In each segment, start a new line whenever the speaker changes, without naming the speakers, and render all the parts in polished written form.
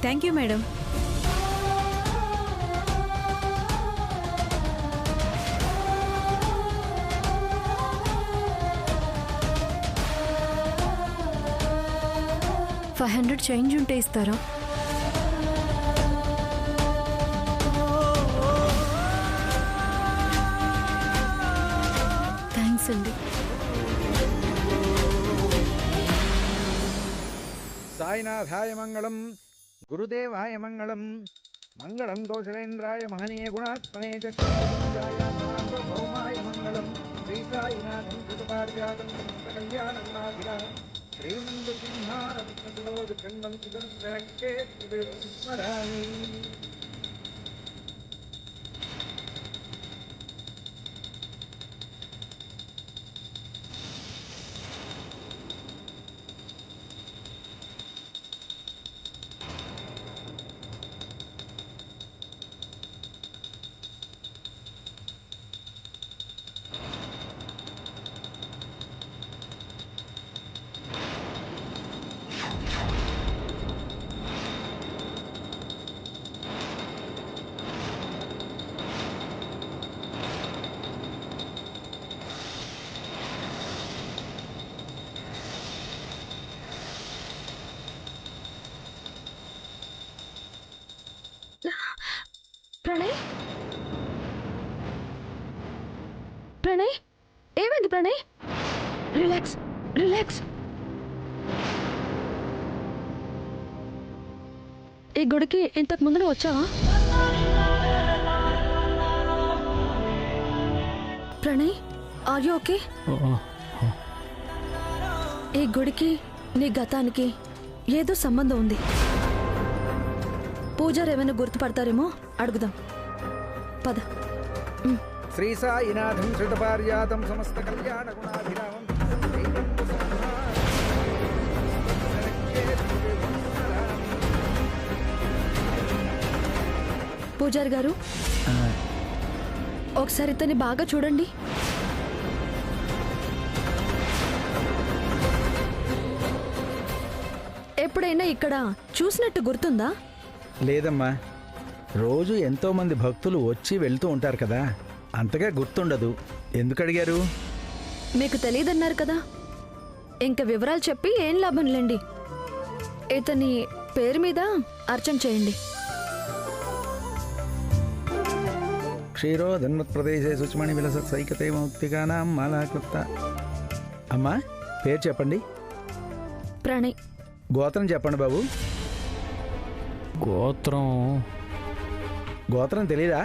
Thank you madam. $500 change ఉంటే ఇస్తారా? Thanks అండి.
సాయినాథాయ మంగళం, గురుదేవాయ మంగళం. మంగళం దోషేంద్రాయ మహనీయ గుణాత్మనే చక్రవర్తిజాయ సార్వభౌమాయ మంగళం. శ్రీ సాయినాథం కృతపారిజాతం కళ్యాణగుణాభిరామం శ్రీమందు సింహారవిష్ణుఖండం సుదర్శకే స్మరామి.
ప్రణయ్, ప్రణయ్, ఏమైంది ప్రణయ్? Relax, relax. ఈ గుడికి ఇంతకు ముందు వచ్చావా? Pranay, are you okay? ఈ గుడికి నీ గతానికి ఏదో సంబంధం ఉంది. పూజారు ఏమైనా గుర్తుపడతారేమో అడుగుదాం. పద.
శ్రీ సాయినాథం శ్రుతపారిజాతం సమస్త కళ్యాణ గుణాభిరామం
పూజారి గారు, ఒకసారి ఇతన్ని బాగా చూడండి. ఎప్పుడైనా ఇక్కడ చూసినట్టు గుర్తుందా?
లేదమ్మా, రోజు ఎంతో మంది భక్తులు వచ్చి వెళ్తూ ఉంటారు కదా, అంతగా గుర్తుండదు. ఎందుకు అడిగారు?
మీకు తెలియదన్నారు కదా, ఇంక వివరాలు చెప్పి ఏం లాభం లేండి. ఇతని పేరు మీద అర్చన చేయండి.
క్షీరోధన్మత్ప్రదేశే సుచ్మణి విలసత్ సైకతే మౌక్తికానాం మాలాకృత. అమ్మా, పేరు చెప్పండి.
ప్రణయ్.
గోత్రం చెప్పండి బాబు. గోత్రం తెలీదా?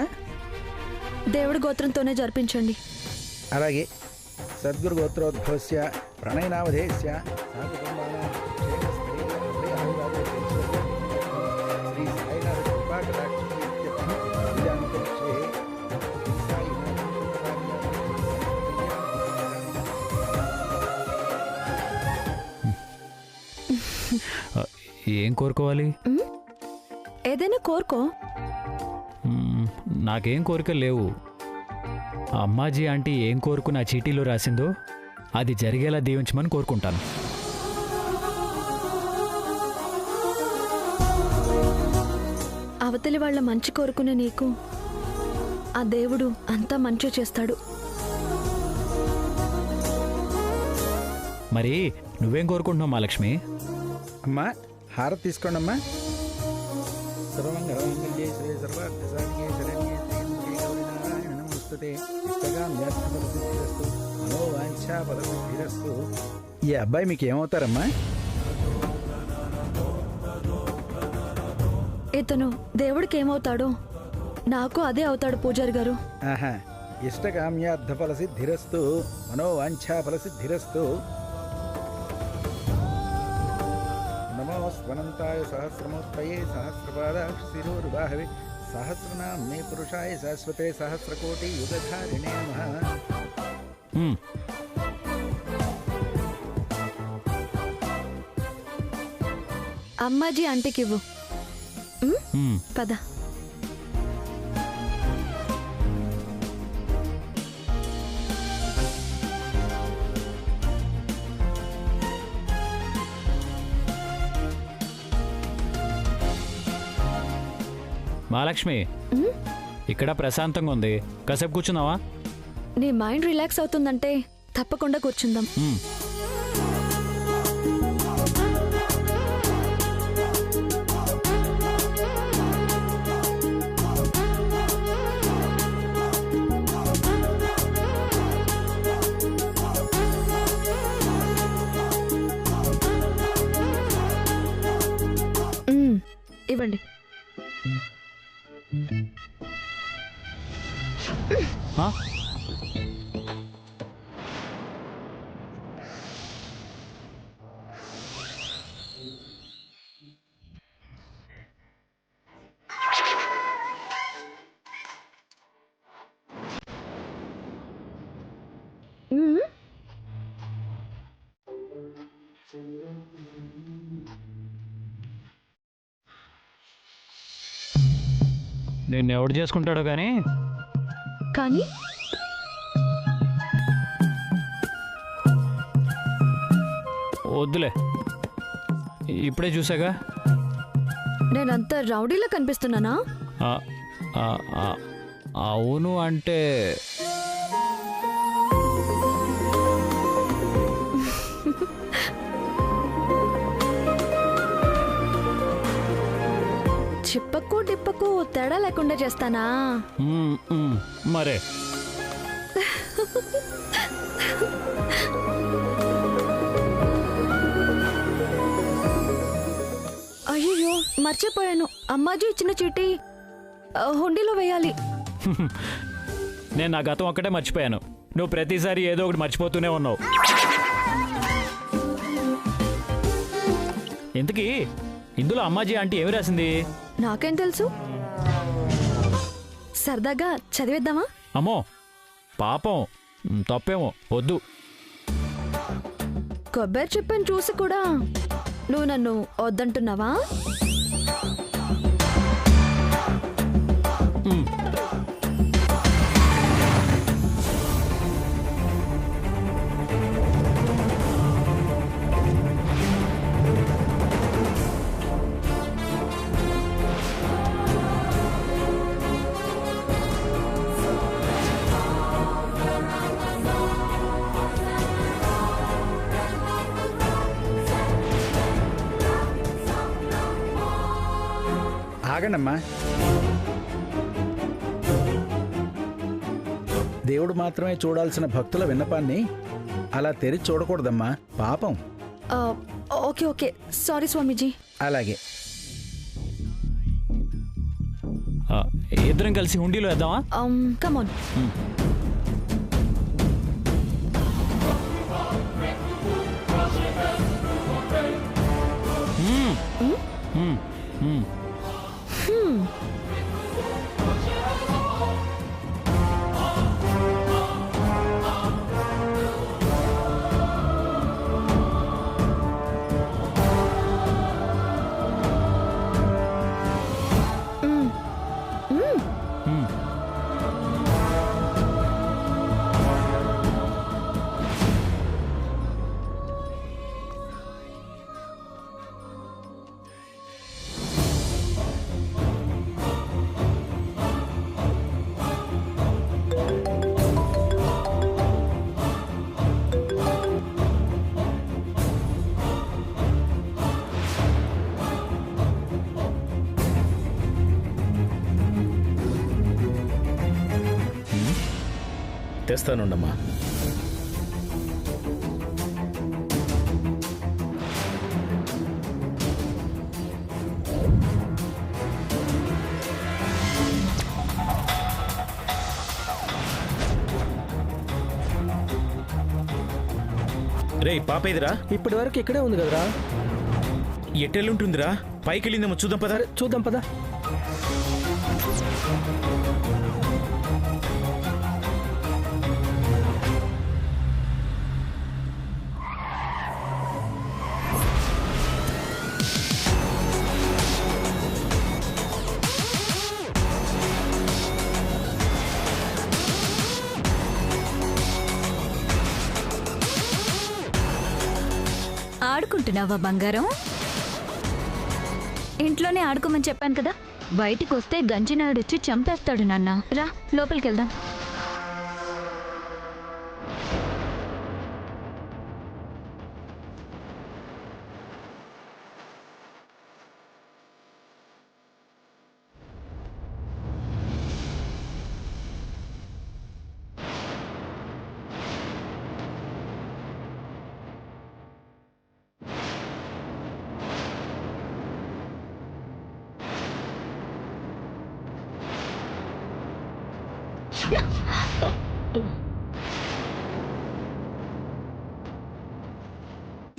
దేవుడి గోత్రంతోనే జరిపించండి.
అలాగే. సద్గురు గోత్రోద్భవస్య ప్రణయనామధేస్య
ఏం కోరుకోవాలి?
ఏదైనా కోరుకో.
నాకేం కోరికలు లేవు. అమ్మాజీ ఆంటీ ఏం కోరుకు నా చీటీలో రాసిందో అది జరిగేలా దీవించమని కోరుకుంటాను.
అవతలి వాళ్ళ మంచి కోరుకునే నీకు ఆ దేవుడు అంతా మంచి చేస్తాడు.
మరి నువ్వేం కోరుకుంటున్నావు మహాలక్ష్మి?
అమ్మా, హారతి తీసుకోండి అమ్మా. ఈ అబ్బాయి మీకు ఏమవుతారమ్మా?
ఇతను దేవుడికి ఏమవుతాడో నాకు అదే అవుతాడు పూజారి గారు.
ఆహా, ఇష్టకామ్యార్థ ఫలసిద్ధిరస్తు మనోవాంఛా ఫలసిద్ధిరస్తు. నమోస్వనంతాయ సహస్రమూర్తయే సహస్రపాదాక్షిశిరోరుబాహవే సహస్రనామ్నే పురుషాయ శాశ్వతే సహస్రకోటి యుగధారిణే నమః.
అమ్మాజీ ఆంటీకి ఇవ్వు. పద.
మహాలక్ష్మి,
ఉమ్,
ఇక్కడ ప్రశాంతంగా ఉంది, కాసేపు కూర్చున్నావా?
నీ మైండ్ రిలాక్స్ అవుతుందంటే తప్పకుండా కూర్చుందాం.
ఉమ్.
ఇవ్వండి.
ఆ?
ఉమ్,
నిన్ను ఎవడు చేసుకుంటాడో కానీ
కానీ
వద్దులే, ఇప్పుడే చూసాగా.
నేనంత రౌడీలా కనిపిస్తున్నానా?
ఆ, ఆ, ఆ, అవును అంటే
చిప్పకు డిప్పకు తేడా లేకుండా చేస్తానా?
మరే.
అయ్యో మర్చిపోయాను, అమ్మాజీ ఇచ్చిన చీటీ హుండీలో వేయాలి.
నేను నా గతం ఒక్కటే మర్చిపోయాను, నువ్వు ప్రతిసారి ఏదో ఒకటి మర్చిపోతూనే ఉన్నావు. ఇంతకీ ఇందులో అమ్మాజీ ఆంటీ ఏమి రాసింది?
నాకేం తెలుసు, సరదాగా చదివేద్దామా?
అమ్మో పాపం, తప్పేమో, వద్దు.
కొబ్బరి చెప్పని చూసి కూడా నువ్వు నన్ను వద్దంటున్నావా?
ఆగండమ్మా. దేవుడు మాత్రమే చూడాల్సిన భక్తుల విన్నపాన్ని అలా తెరిచి చూడకూడదమ్మా, పాపం.
ఓకే ఓకే, సారీ స్వామీజీ.
అలాగే.
ఇద్దరం కలిసి హుండీలో వేద్దామా?
కమాన్.
తెస్తానుండమ్మా. రే పాపేదిరా?
ఇప్పటి వరకు ఇక్కడే ఉంది కదరా.
ఎట్టెళ్ళుంటుందిరా? పైకి వెళ్ళిందేమో చూద్దాం పదా.
చూద్దాం పదా.
ఆడుకుంటున్నావా బంగారం? ఇంట్లోనే ఆడుకోమని చెప్పాను కదా.
బయటికి వస్తే గంజినాయుడు వచ్చి చంపేస్తాడు నాన్న. రా లోపలికి వెళ్దాం.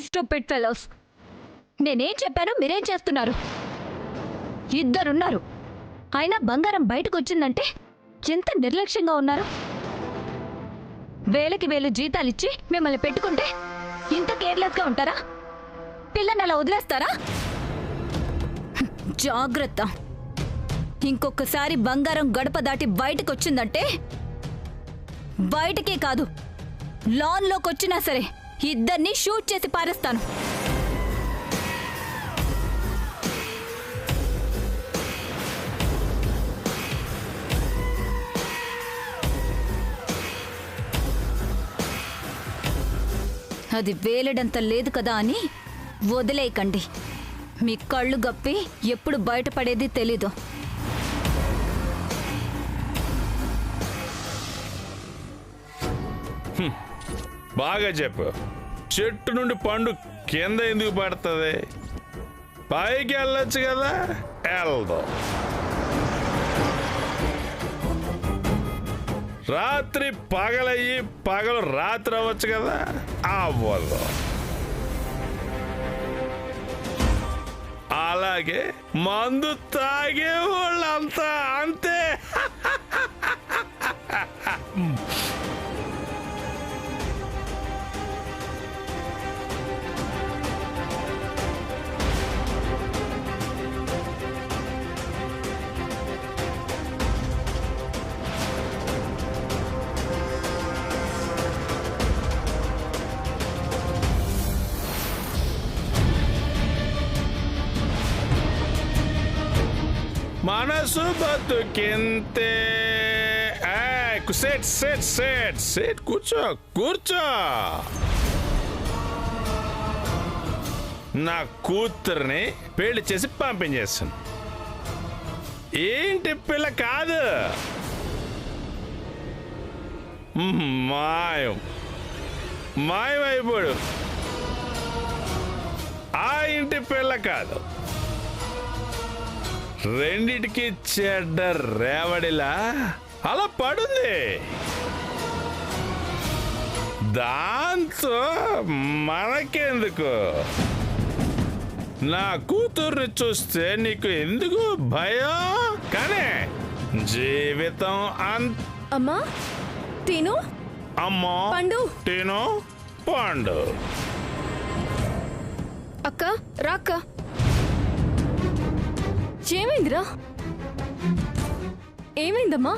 స్టూపిడ్ ఫెలోస్, నేనేం చెప్పాను మీరేం చేస్తున్నారు? ఇద్దరున్నారు, అయినా బంగారం బయటకు వచ్చిందంటే ఎంత నిర్లక్ష్యంగా ఉన్నారు. వేలకి వేలు జీతాలిచ్చి మిమ్మల్ని పెట్టుకుంటే ఇంత కేర్లెస్గా ఉంటారా? పిల్లని అలా వదిలేస్తారా? జాగ్రత్త, ఇంకొకసారి బంగారం గడప దాటి బయటకు వచ్చిందంటే బయటకే కాదు లాన్లోకి వచ్చినా సరే ఇద్దరిని షూట్ చేసి పారేస్తాను. అది వేలడంత లేదు కదా అని వదిలేయకండి. మీ కళ్ళు గప్పి ఎప్పుడు బయటపడేది తెలీదు.
బాగా చెప్పు. చెట్టు నుండి పండు కింద ఎందుకు పడుతుంది? పైకి వెళ్ళొచ్చు కదా, వెళ్దాం. రాత్రి పగలయ్యి పగలు రాత్రి అవ్వచ్చు కదా, అవ్వదు. అలాగే మందు తాగే వాళ్ళంతా అంతే. మనసు బతుకింతే. సెట్ సెట్ సెట్ సెట్ కూర్చో కూర్చో. నా కూతుర్ని పెళ్లి చేసి పంపించేస్తాను. ఏంటి పిల్ల కాదు, మాయం మాయమైపోడు. ఆ ఇంటి పిల్ల కాదు, రెండిటికి చెడ్డ రేవడిలా అలా పడుంది. దాంతో మనకెందుకు? నా కూతుర్ని చూస్తే నీకు ఎందుకు భయం? కానీ జీవితం
అమ్మా తిను
అమ్మో
పండు.
తిను పండు.
అక్క రాక్క. ఏమైందిరా? ఏమైందమ్మా?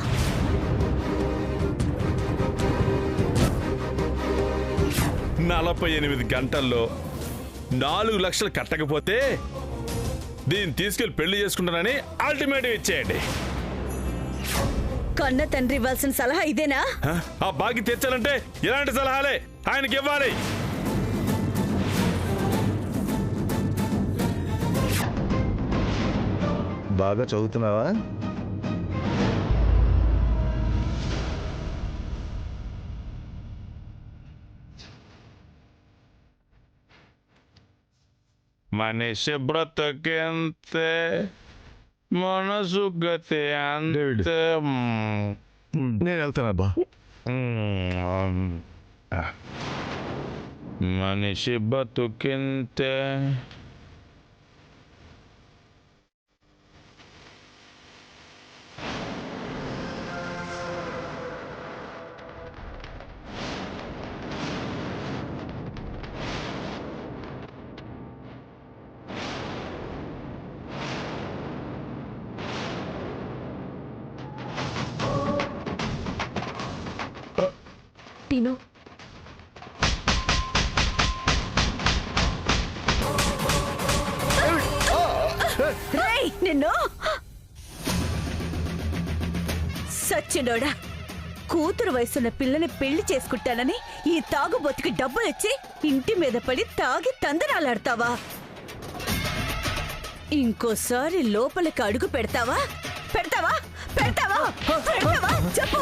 నలభై 48 గంటల్లో 4 లక్షలు కట్టకపోతే దీన్ని తీసుకెళ్లి పెళ్లి చేసుకుంటానని అల్టిమేటివ్ ఇచ్చేయండి.
కన్న తండ్రి ఇవ్వాల్సిన సలహా ఇదేనా?
ఆ బాకి తెచ్చాలంటే ఇలాంటి సలహాలే ఆయనకి ఇవ్వాలి.
బాగా చదువుతున్నావా?
మనిషి బ్రతుకెంతే, మనసు గతి అంతే.
నేను వెళ్తానబ్బా.
మనిషి బతుకింతే.
టీను నిన్ను సచ్చినోడా, కూతురు వయసున్న పిల్లని పెళ్లి చేసుకుంటానని ఈ తాగుబోతుకి డబ్బులిచ్చి ఇంటి మీద పడి తాగి తందరాలాడతావా? ఇంకోసారి లోపలికి అడుగు పెడతావా? పెడతావా? పెడతావా? పెడతావా? చెప్పు.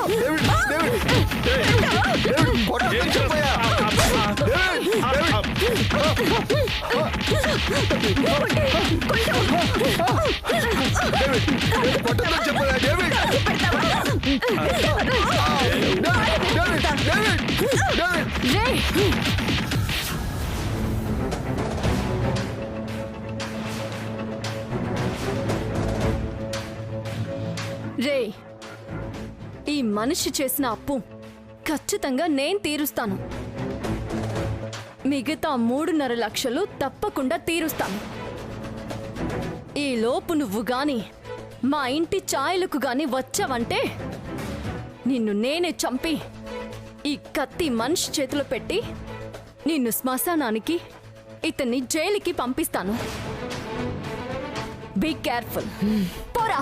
రే, ఈ మనిషి చేసిన అప్పు ఖచ్చితంగా నేను తీరుస్తాను. మిగతా 3.5 లక్షలు తప్పకుండా తీరుస్తాను. ఈ లోపు నువ్వు గాని మా ఇంటి ఛాయలకు గాని వచ్చావంటే నిన్ను నేనే చంపి ఈ కత్తి మనిషి చేతిలో పెట్టి నిన్ను శ్మశానానికి, ఇతన్ని జైలుకి పంపిస్తాను. Be careful. పోరా.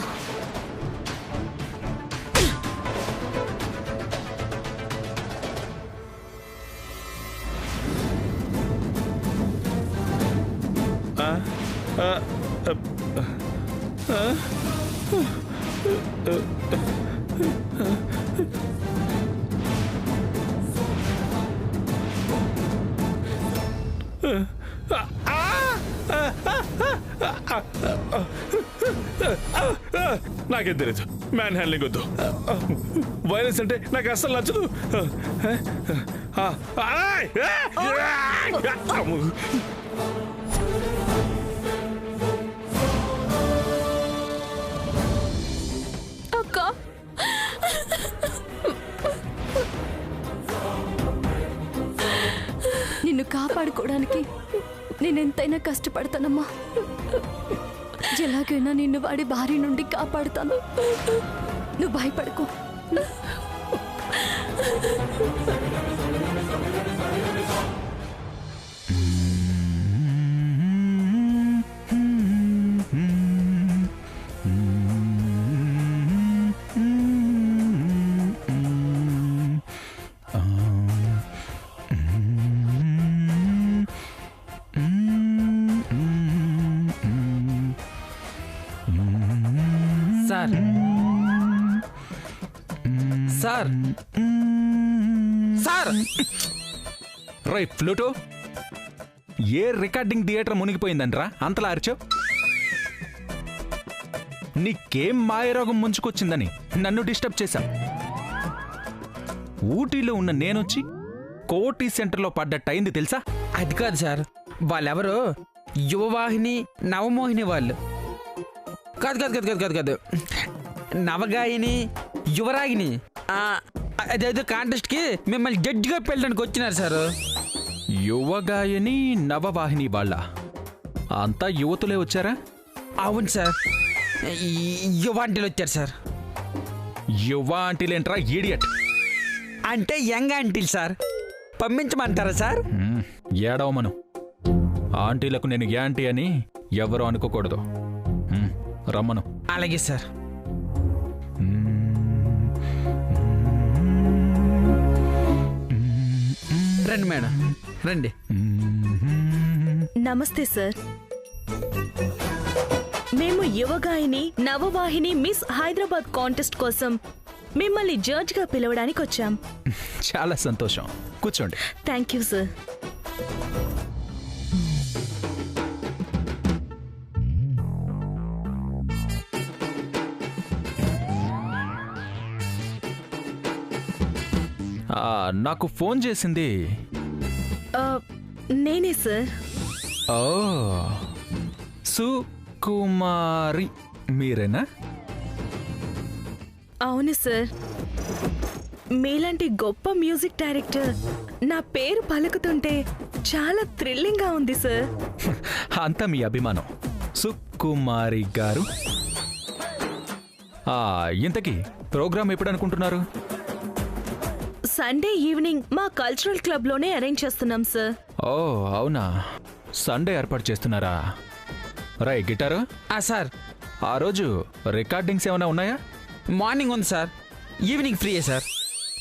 నాకేం తెలియదు. మ్యాన్ హ్యాండ్లింగ్ వద్దు. వైలెన్స్ అంటే నాకు అస్సలు నచ్చదు.
అక్క, నిన్ను కాపాడుకోవడానికి నేనెంతైనా కష్టపడతానమ్మా. ఎలాగైనా నిన్ను వాడి భార్య నుండి కాపాడుతాను. నువ్వు భయపడకు.
సార్ సార్ సార్
రై ఫ్లూటో, ఏ రికార్డింగ్ థియేటర్ మునిగిపోయిందంట్రా అంతలా అరిచావు? నీకేం మాయరోగం ముంచుకొచ్చిందని నన్ను డిస్టర్బ్ చేశావు. ఊటీలో ఉన్న నేనొచ్చి కోటి సెంటర్లో పడ్డట్టయింది తెలుసా?
అది కాదు సార్, వాళ్ళెవరు యువవాహిని నవమోహిని వాళ్ళు కాదు కాదు కాదు కాదు కాదు కాదు నవగాయిని యువరాగిని అదేదో కాంటెస్ట్కి మిమ్మల్ని జడ్జిగా పెళ్ళడానికి వచ్చినారు సార్.
యువగాయని నవవాహిని వాళ్ళ అంతా యువతులే వచ్చారా?
అవును సార్, యువ ఆంటీలు వచ్చారు సార్.
యువ ఆంటీలేంట్రా ఈడియట్?
అంటే యంగ్ ఆంటీలు సార్. పంపించమంటారా సార్?
ఏడవమను. ఆంటీలకు నేను యాంటీ అని ఎవరు అనుకోకూడదు. రమ్మను.
అలాగే సార్. రండి మేడం, రండి.
నమస్తే సార్. మేము యువగాయిని నవవాహిని మిస్ హైదరాబాద్ కాంటెస్ట్ కోసం మిమ్మల్ని జడ్జ్గా పిలవడానికి వచ్చాం.
చాలా సంతోషం, కూర్చోండి.
Thank you sir.
నాకు ఫోన్ చేసింది
నేనే సార్.
ఓ, సుకుమారి మీరేనా?
అవును సార్. మీలాంటి గొప్ప మ్యూజిక్ డైరెక్టర్ నా పేరు పలుకుతుంటే చాలా థ్రిల్లింగ్గా ఉంది సార్.
అంతా మీ అభిమానం సుకుమారి గారు. ఇంతకీ ప్రోగ్రామ్ ఎప్పుడు అనుకుంటున్నారు?
సండే ఈవినింగ్ మా కల్చరల్ క్లబ్లోనే అరేంజ్ చేస్తున్నాం సార్.
ఓ అవునా, సండే ఏర్పాటు చేస్తున్నారా? రై గిటారు
సార్,
ఆ రోజు రికార్డింగ్స్ ఏమైనా ఉన్నాయా?
మార్నింగ్ ఉంది సార్. ఈవినింగ్ ఫ్రీయే సార్.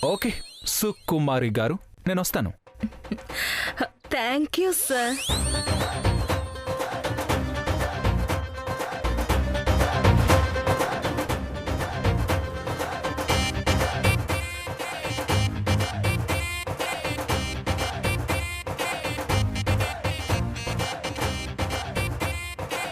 ఓకే సుకుమారి గారు నేను వస్తాను.
Thank you sir.